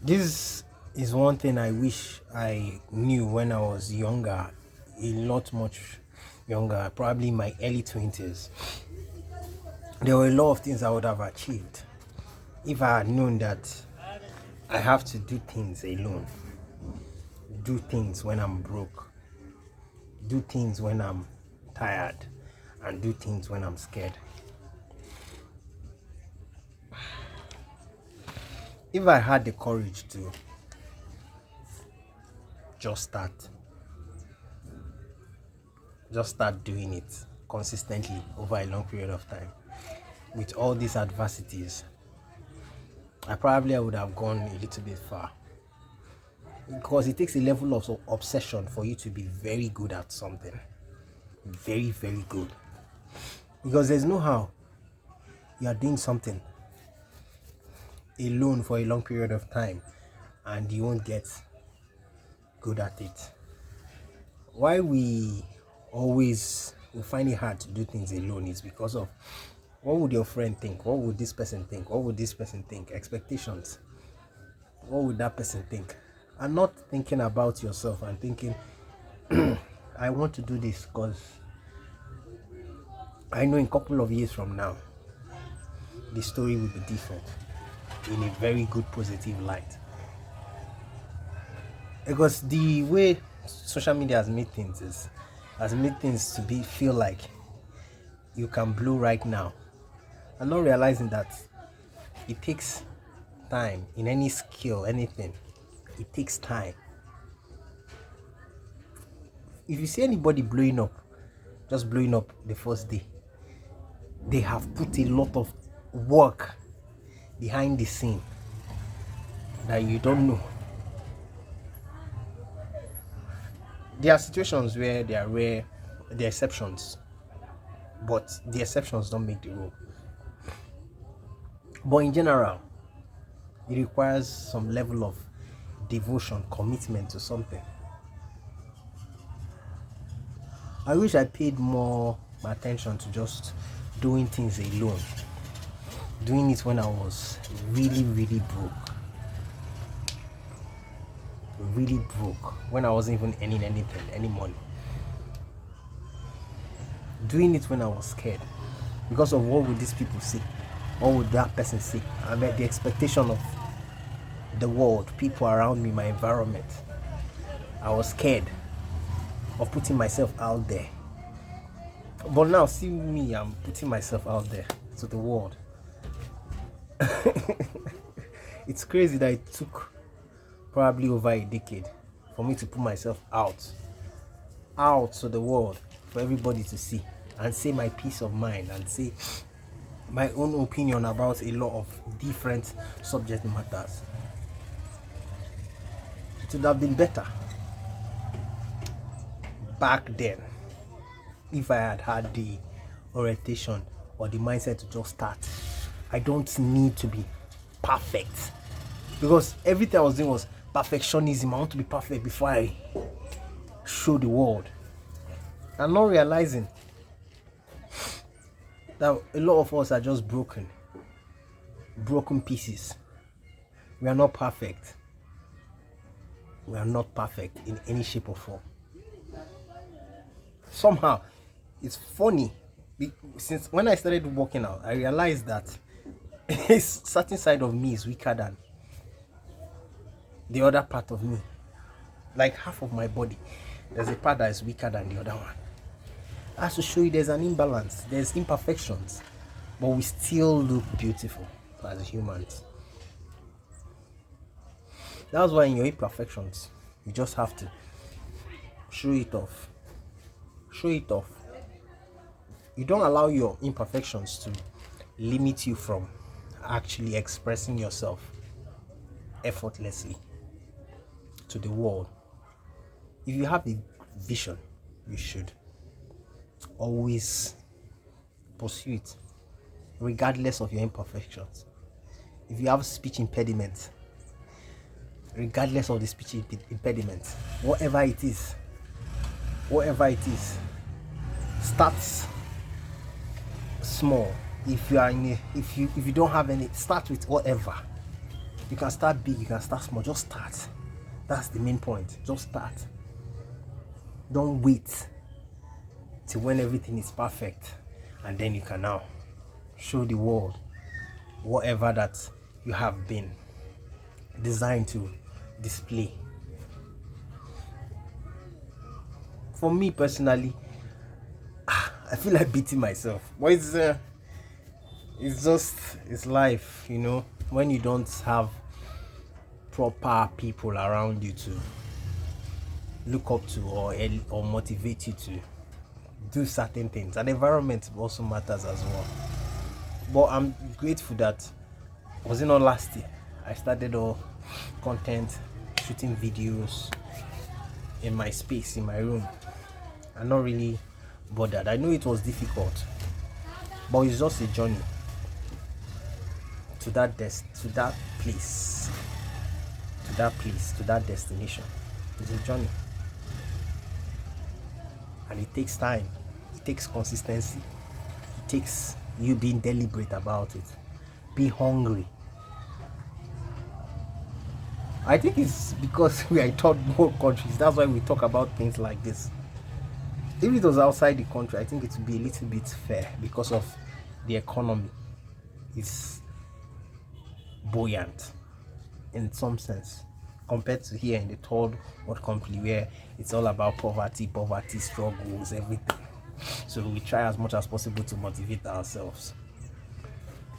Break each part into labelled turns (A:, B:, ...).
A: This is one thing I wish I knew when I was younger, a lot much younger, probably in my early 20s. There were a lot of things I would have achieved if I had known that I have to do things alone, do things when I'm broke, do things when I'm tired, and do things when I'm scared. If I had the courage to just start, just start doing it consistently over a long period of time with all these adversities, I would have gone a little bit far, because it takes a level of obsession for you to be very good at something, very very good, because there's no how you are doing something alone for a long period of time and you won't get good at it. Why we find it hard to do things alone is because of what would your friend think, what would this person think, what would this person think, expectations, what would that person think, and not thinking about yourself and thinking, I want to do this because I know in a couple of years from now the story will be different in a very good positive light. Because the way social media has made things to be feel like you can blow right now, and not realizing that it takes time in any skill, anything. It takes time. If you see anybody blowing up, just blowing up the first day, they have put a lot of work behind the scene that you don't know. There are situations where they are rare, the exceptions, but the exceptions don't make the rule. But in general, it requires some level of devotion, commitment to something. I wish I paid more attention to just doing things alone, doing it when I was really, really broke. Really broke, when I wasn't even earning anything, any money. Doing it when I was scared because of what would these people say, what would that person say, and the expectation of the world, people around me, my environment. I was scared of putting myself out there. But now, see me, I'm putting myself out there to the world. It's crazy that it took probably over a decade for me to put myself out to the world, for everybody to see and say my peace of mind and say my own opinion about a lot of different subject matters. It would have been better back then if I had had the orientation or the mindset to just start. I don't need to be perfect, because everything I was doing was perfectionism. I want to be perfect before I show the world, and not realizing that a lot of us are just broken pieces. We are not perfect. We are not perfect in any shape or form. Somehow, it's funny, since when I started working out, I realized that a certain side of me is weaker than the other part of me. Like half of my body, there's a part that is weaker than the other one. I have to show you there's an imbalance, there's imperfections, but we still look beautiful as humans. That's why in your imperfections, you just have to show it off. Show it off. You don't allow your imperfections to limit you from actually expressing yourself effortlessly to the world. If you have a vision, you should always pursue it, regardless of your imperfections. If you have speech impediment, regardless of the speech impediment, whatever it is, start small. If you don't have any, start with whatever. You can start big, you can start small, just start. That's the main point. Just start. Don't wait till when everything is perfect and then you can now show the world whatever that you have been designed to display. For me personally, I feel like beating myself, but it's life, you know. When you don't have proper people around you to look up to or motivate you to do certain things, and environment also matters as well. But I'm grateful that, was it not last year, I started all content, shooting videos in my space, in my room. I'm not really bothered. I know it was difficult, but it's just a journey to that place, to that destination. It's a journey, and it takes time, it takes consistency, it takes you being deliberate about it. Be hungry. I think it's because we are in third world countries, that's why we talk about things like this. If it was outside the country, I think it would be a little bit fair because of the economy. It's buoyant in some sense compared to here in the third world country, where it's all about poverty, struggles, everything. So we try as much as possible to motivate ourselves.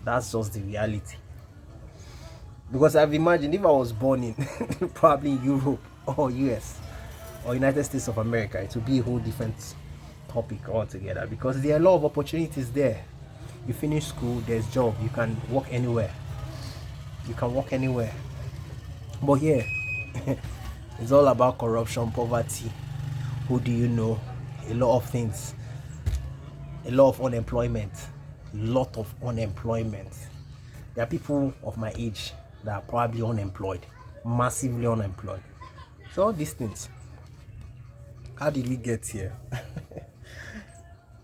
A: That's just the reality. Because I've imagined if I was born in probably Europe or US or United States of America, it would be a whole different topic altogether, because there are a lot of opportunities there. You finish school, there's job, you can work anywhere. But here it's all about corruption, poverty, who do you know, a lot of things, a lot of unemployment. There are people of my age that are probably unemployed, massively unemployed. So all these things, how did we get here?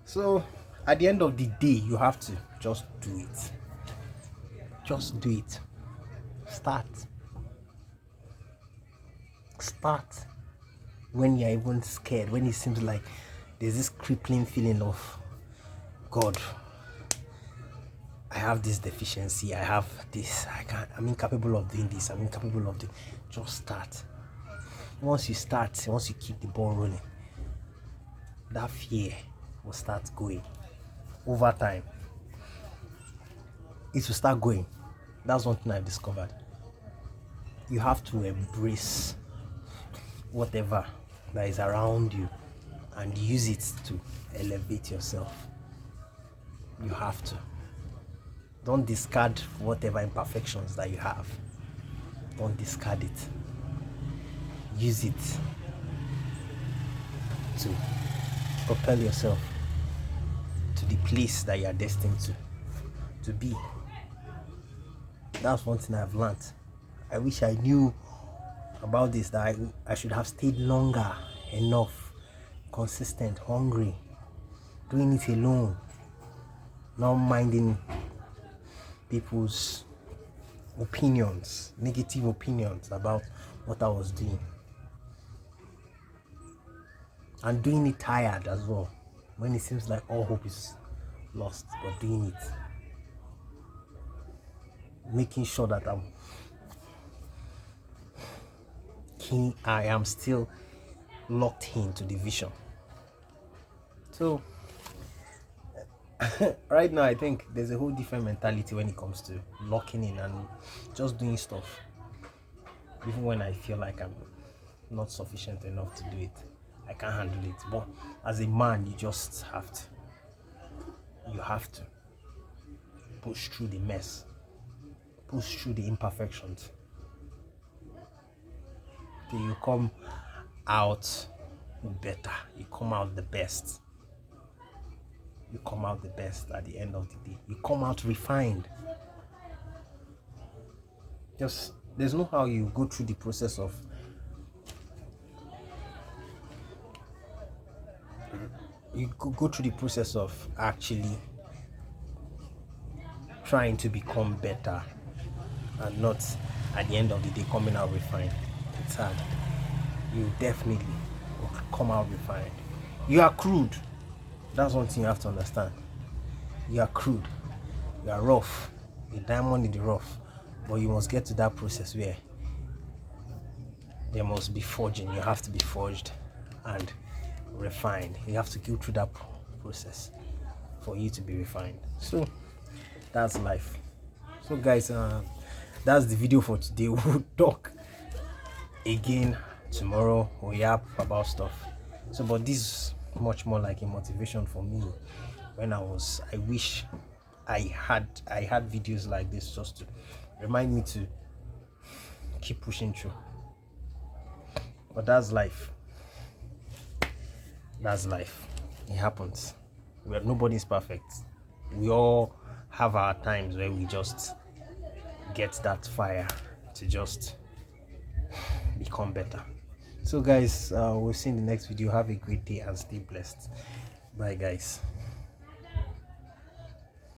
A: So at the end of the day, you have to just do it. Just do it. Start when you're even scared, when it seems like there's this crippling feeling of, God, I have this deficiency, I have this, I'm incapable of doing this, just start. Once you keep the ball rolling, that fear will start going. Over time, it will start going. That's one thing I've discovered. You have to embrace whatever that is around you and use it to elevate yourself. You have to. Don't discard whatever imperfections that you have. Don't discard it. Use it to propel yourself to the place that you are destined to be. That's one thing I've learned. I wish I knew about this, that I should have stayed longer enough, consistent, hungry, doing it alone, not minding people's opinions, negative opinions about what I was doing, and doing it tired as well, when it seems like all hope is lost, but doing it, making sure that I am still locked into the vision. So right now, I think there's a whole different mentality when it comes to locking in and just doing stuff, even when I feel like I'm not sufficient enough to do it. I can't handle it. But as a man, you just have to push through the mess, push through the imperfections, till you come out better, you come out the best. You come out the best at the end of the day. You come out refined. There's no how you go through the process of actually trying to become better and not at the end of the day coming out refined. It's hard. You definitely will come out refined. You are crude. That's one thing you have to understand. You are crude. You are rough. A diamond in the rough. But you must get to that process where there must be forging. You have to be forged and refined. You have to go through that process for you to be refined. So that's life. So guys, that's the video for today. We'll talk again tomorrow. We'll yap about stuff. So but this is much more like a motivation for me. When I wish I had videos like this just to remind me to keep pushing through. But that's life. That's life. It happens. Nobody's perfect. We all have our times where we just get that fire to just become better. So guys, we'll see in the next video. Have a great day and stay blessed. Bye guys.